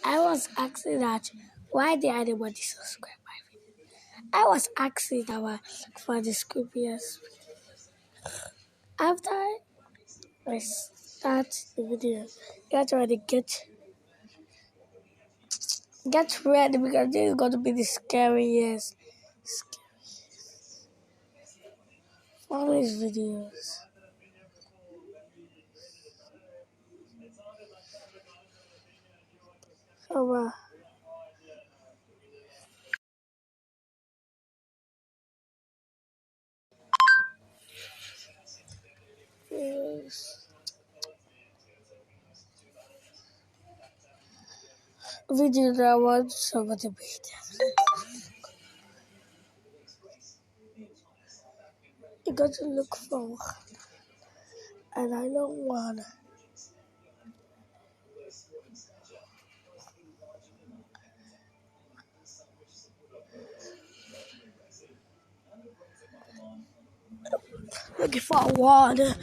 I was asking that why did anybody subscribe my video? I was asking that for the creepiest. After I start the video, get ready, get ready because this is going to be the scariest funniest videos. So, yes. Video that I want somebody to be there. You got to look for, and I don't want to. Looking for water.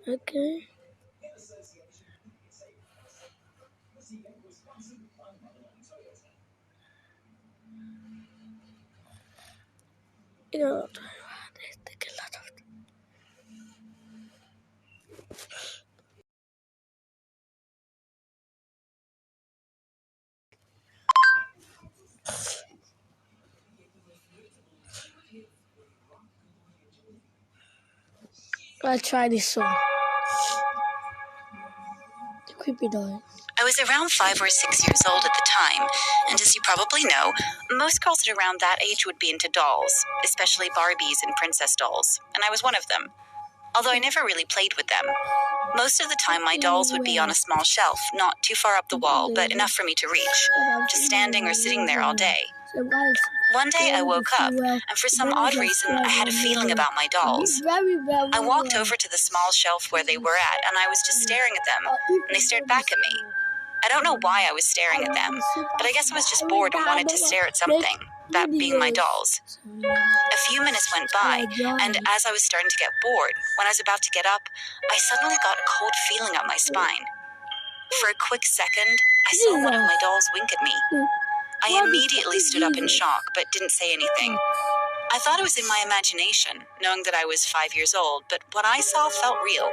Okay. You know, they take a lot of. Let's try this one. The creepy doll. I was around 5 or 6 years old at the time, and as you probably know, most girls at around that age would be into dolls, especially Barbies and princess dolls, and I was one of them. Although I never really played with them. Most of the time, my dolls would be on a small shelf, not too far up the wall, but enough for me to reach, just standing or sitting there all day. One day I woke up, and for some odd reason, I had a feeling about my dolls. I walked over to the small shelf where they were at, and I was just staring at them, and they stared back at me. I don't know why I was staring at them, but I guess I was just bored and wanted to stare at something, that being my dolls. A few minutes went by, and as I was starting to get bored, when I was about to get up, I suddenly got a cold feeling up my spine. For a quick second, I saw one of my dolls wink at me. I immediately stood up in shock, but didn't say anything. I thought it was in my imagination, knowing that I was 5 years old, but what I saw felt real.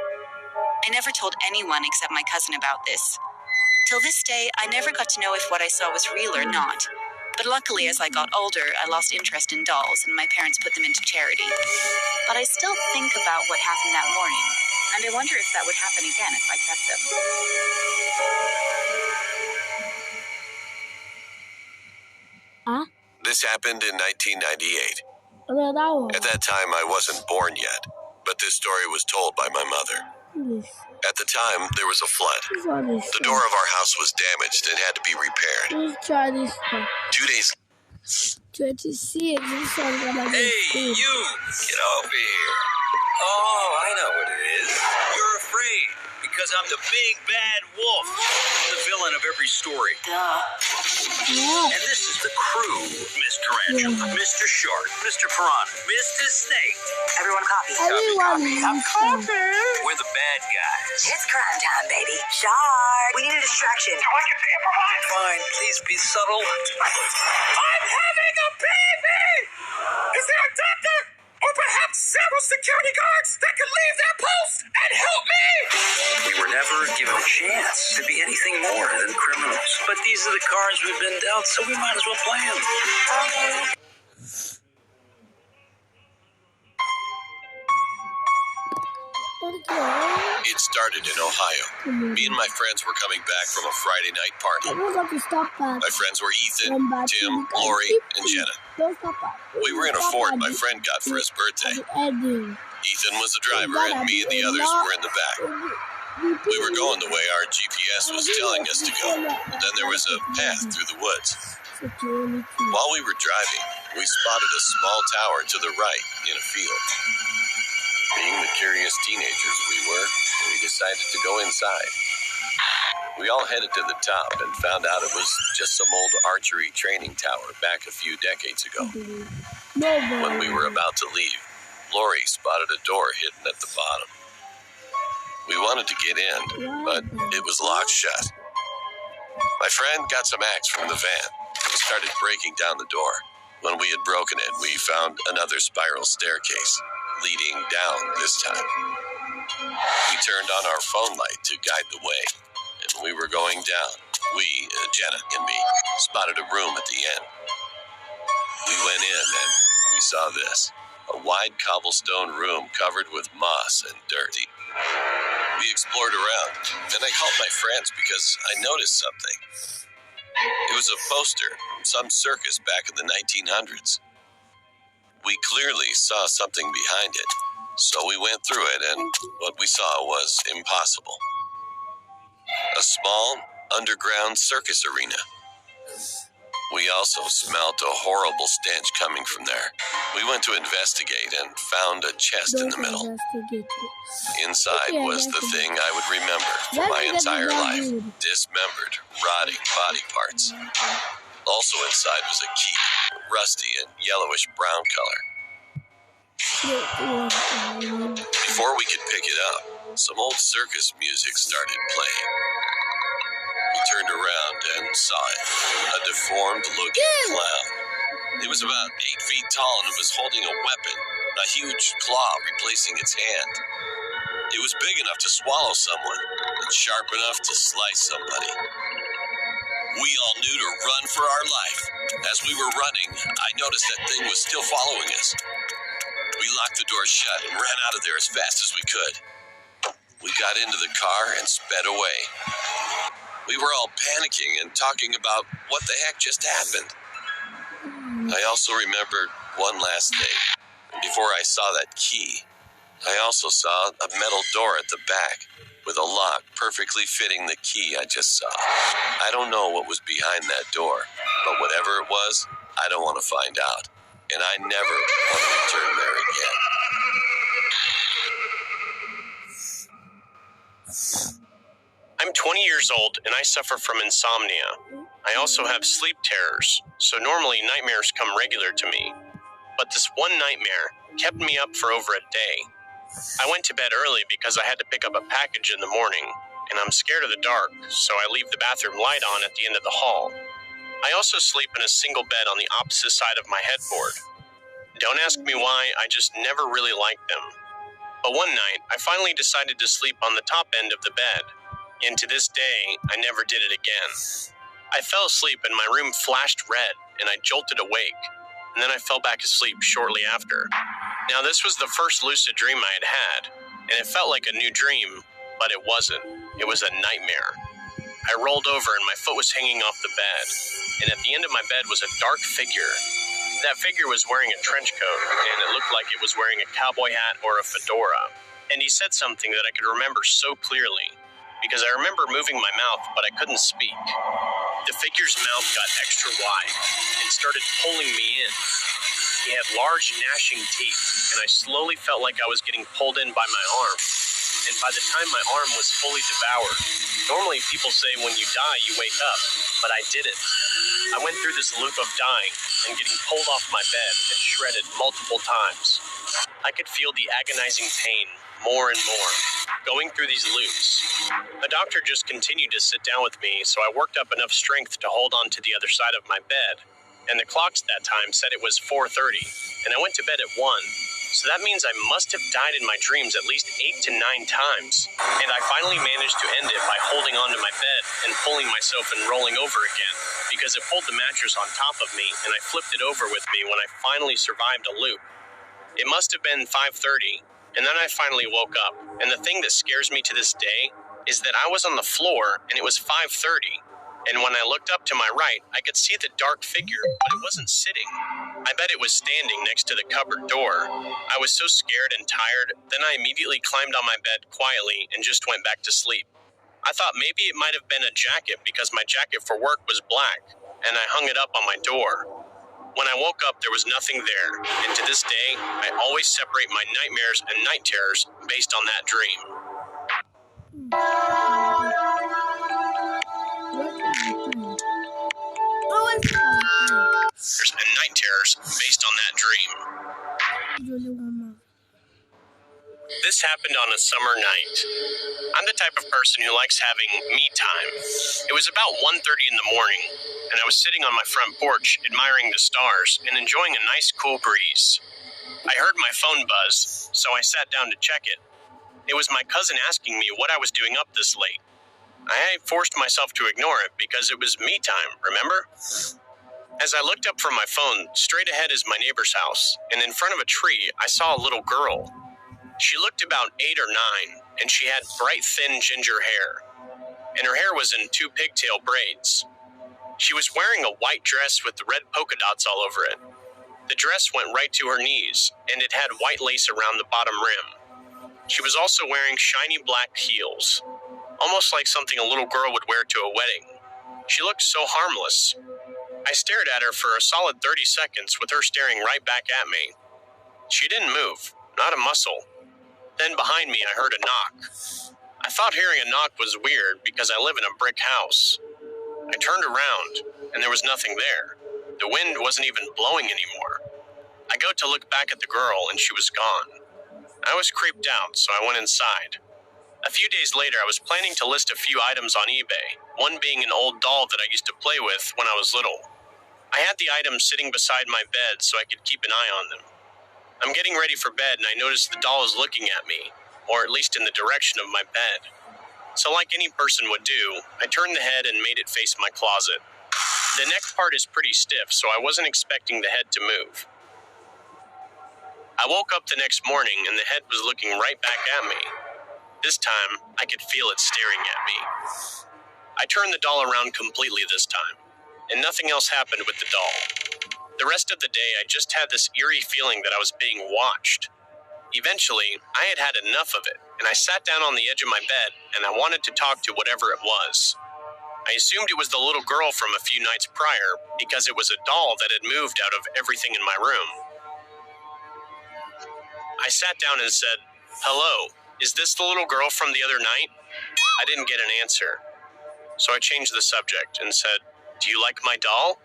I never told anyone except my cousin about this. Till this day, I never got to know if what I saw was real or not. But luckily, as I got older, I lost interest in dolls, and my parents put them into charity. But I still think about what happened that morning, and I wonder if that would happen again if I kept them. This happened in 1998. That At that time, I wasn't born yet, but this story was told by my mother. At the time, there was a flood. The door of our house was damaged and had to be repaired. Let's try this one. 2 days. 26. This one's gonna be Hey, cool. you! Get over here. Oh, I know what it is. You're afraid because I'm the big bad wolf, the villain of every story. Yeah. And this is the crew: Miss Tarantula, Mr. Shark, Mr. Piranha, Mr. Snake. Everyone copy. Everyone I'm coffee. We're the bad guys. It's crime time, baby. Shark. We need a distraction. Do I get to improvise? Fine, please be subtle. I'm having a baby! Is there a doctor? Or perhaps several security guards that could leave their post and help me? We were never given a chance to be anything more than criminals. But these are the cards we've been dealt, so we might as well play them. It started in Ohio. Me and my friends were coming back from a Friday night party. My friends were Ethan, Tim, Lori, and Jenna. We were in a Ford my friend got for his birthday. Ethan was the driver, and me and the others were in the back. We were going the way our GPS was telling us to go. Then there was a path through the woods. While we were driving, we spotted a small tower to the right in a field. Being the curious teenagers we were, we decided to go inside. We all headed to the top and found out it was just some old archery training tower back a few decades ago. When we were about to leave, Lori spotted a door hidden at the bottom. We wanted to get in, but it was locked shut. My friend got some axe from the van and started breaking down the door. When we had broken it, we found another spiral staircase, leading down this time. We turned on our phone light to guide the way, and we were going down. We, Jenna and me, spotted a room at the end. We went in and we saw this, a wide cobblestone room covered with moss and dirt. We explored around, and I called my friends because I noticed something. It was a poster from some circus back in the 1900s. We clearly saw something behind it, so we went through it, and what we saw was impossible. A small, underground circus arena. We also smelt a horrible stench coming from there. We went to investigate and found a chest in the middle. Inside was the thing I would remember for my entire life. Dismembered, rotting body parts. Also inside was a key, rusty and yellowish brown color. Before we could pick it up, some old circus music started playing. We turned around and saw it, a deformed-looking clown. It was about 8 feet tall and it was holding a weapon, a huge claw replacing its hand. It was big enough to swallow someone and sharp enough to slice somebody. We all knew to run for our life. As we were running, I noticed that thing was still following us. We locked the door shut and ran out of there as fast as we could. We got into the car and sped away. We were all panicking and talking about what the heck just happened. I also remembered one last thing. Before I saw that key, I also saw a metal door at the back with a lock perfectly fitting the key I just saw. I don't know what was behind that door, but whatever it was, I don't want to find out. And I never want to return there again. I'm 20 years old and I suffer from insomnia. I also have sleep terrors, so normally nightmares come regular to me. But this one nightmare kept me up for over a day. I went to bed early because I had to pick up a package in the morning, and I'm scared of the dark, so I leave the bathroom light on at the end of the hall. I also sleep in a single bed on the opposite side of my headboard. Don't ask me why, I just never really liked them. But one night, I finally decided to sleep on the top end of the bed. And to this day, I never did it again. I fell asleep and my room flashed red, and I jolted awake, and then I fell back asleep shortly after. Now, this was the first lucid dream I had had, and it felt like a new dream, but it wasn't. It was a nightmare. I rolled over and my foot was hanging off the bed, and at the end of my bed was a dark figure. That figure was wearing a trench coat, and it looked like it was wearing a cowboy hat or a fedora. And he said something that I could remember so clearly, because I remember moving my mouth, but I couldn't speak. The figure's mouth got extra wide and started pulling me in. He had large, gnashing teeth, and I slowly felt like I was getting pulled in by my arm. And by the time my arm was fully devoured, normally people say when you die, you wake up, but I didn't. I went through this loop of dying and getting pulled off my bed and shredded multiple times. I could feel the agonizing pain more and more, going through these loops. The doctor just continued to sit down with me, so I worked up enough strength to hold on to the other side of my bed. And the clocks that time said it was 4:30, and I went to bed at 1. So that means I must have died in my dreams at least 8 to 9 times. And I finally managed to end it by holding onto my bed and pulling myself and rolling over again, because it pulled the mattress on top of me, and I flipped it over with me when I finally survived a loop. It must have been 5:30. And then I finally woke up, and the thing that scares me to this day is that I was on the floor, and it was 5:30, and when I looked up to my right, I could see the dark figure, but it wasn't sitting. I bet it was standing next to the cupboard door. I was so scared and tired, then I immediately climbed on my bed quietly and just went back to sleep. I thought maybe it might have been a jacket because my jacket for work was black, and I hung it up on my door. When I woke up, there was nothing there, and to this day, I always separate my nightmares and night terrors based on that dream. And night terrors based on that dream. This happened on a summer night. I'm the type of person who likes having me time. It was about 1:30 in the morning, and I was sitting on my front porch admiring the stars and enjoying a nice cool breeze. I heard my phone buzz, so I sat down to check it. It was my cousin asking me what I was doing up this late. I forced myself to ignore it because it was me time, remember? As I looked up from my phone, straight ahead is my neighbor's house, and in front of a tree, I saw a little girl. She looked about 8 or 9, and she had bright, thin ginger hair, and her hair was in 2 pigtail braids. She was wearing a white dress with the red polka dots all over it. The dress went right to her knees, and it had white lace around the bottom rim. She was also wearing shiny black heels, almost like something a little girl would wear to a wedding. She looked so harmless. I stared at her for a solid 30 seconds with her staring right back at me. She didn't move, not a muscle. Then behind me, I heard a knock. I thought hearing a knock was weird because I live in a brick house. I turned around, and there was nothing there. The wind wasn't even blowing anymore. I go to look back at the girl, and she was gone. I was creeped out, so I went inside. A few days later, I was planning to list a few items on eBay, one being an old doll that I used to play with when I was little. I had the items sitting beside my bed so I could keep an eye on them. I'm getting ready for bed, and I notice the doll is looking at me, or at least in the direction of my bed. So like any person would do, I turned the head and made it face my closet. The neck part is pretty stiff, so I wasn't expecting the head to move. I woke up the next morning, and the head was looking right back at me. This time, I could feel it staring at me. I turned the doll around completely this time, and nothing else happened with the doll. The rest of the day, I just had this eerie feeling that I was being watched. Eventually, I had had enough of it, and I sat down on the edge of my bed, and I wanted to talk to whatever it was. I assumed it was the little girl from a few nights prior, because it was a doll that had moved out of everything in my room. I sat down and said, "Hello, is this the little girl from the other night?" I didn't get an answer. So I changed the subject and said, "Do you like my doll?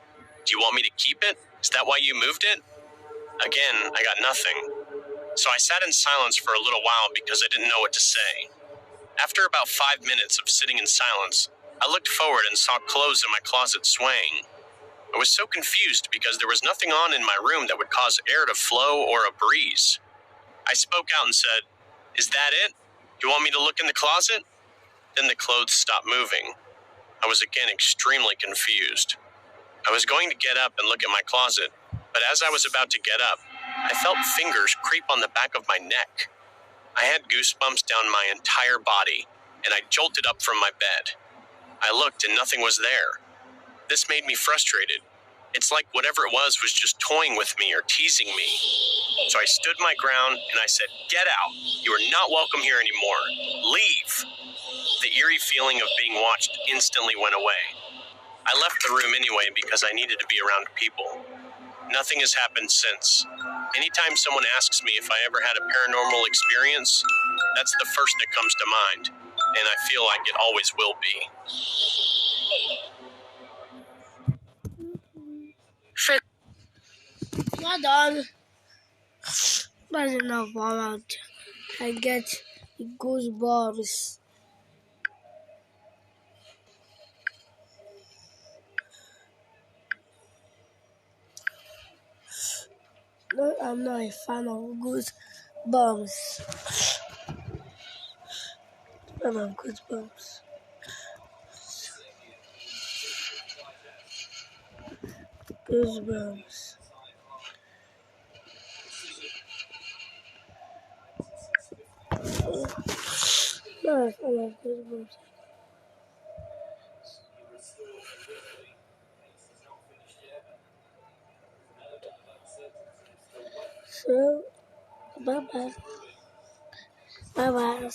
Do you want me to keep it? Is that why you moved it?" Again, I got nothing. So I sat in silence for a little while because I didn't know what to say. After about 5 minutes of sitting in silence, I looked forward and saw clothes in my closet swaying. I was so confused because there was nothing on in my room that would cause air to flow or a breeze. I spoke out and said, "Is that it? You want me to look in the closet?" Then the clothes stopped moving. I was again extremely confused. I was going to get up and look at my closet, but as I was about to get up, I felt fingers creep on the back of my neck. I had goosebumps down my entire body, and I jolted up from my bed. I looked and nothing was there. This made me frustrated. It's like whatever it was just toying with me or teasing me. So I stood my ground and I said, "Get out. You are not welcome here anymore. Leave." The eerie feeling of being watched instantly went away. I left the room anyway because I needed to be around people. Nothing has happened since. Anytime someone asks me if I ever had a paranormal experience, that's the first that comes to mind, and I feel like it always will be. Well done. That's enough about. I get goosebumps. No, I'm not a fan of goosebumps. Goosebumps. No, I love goosebumps. So, bye bye. Bye bye.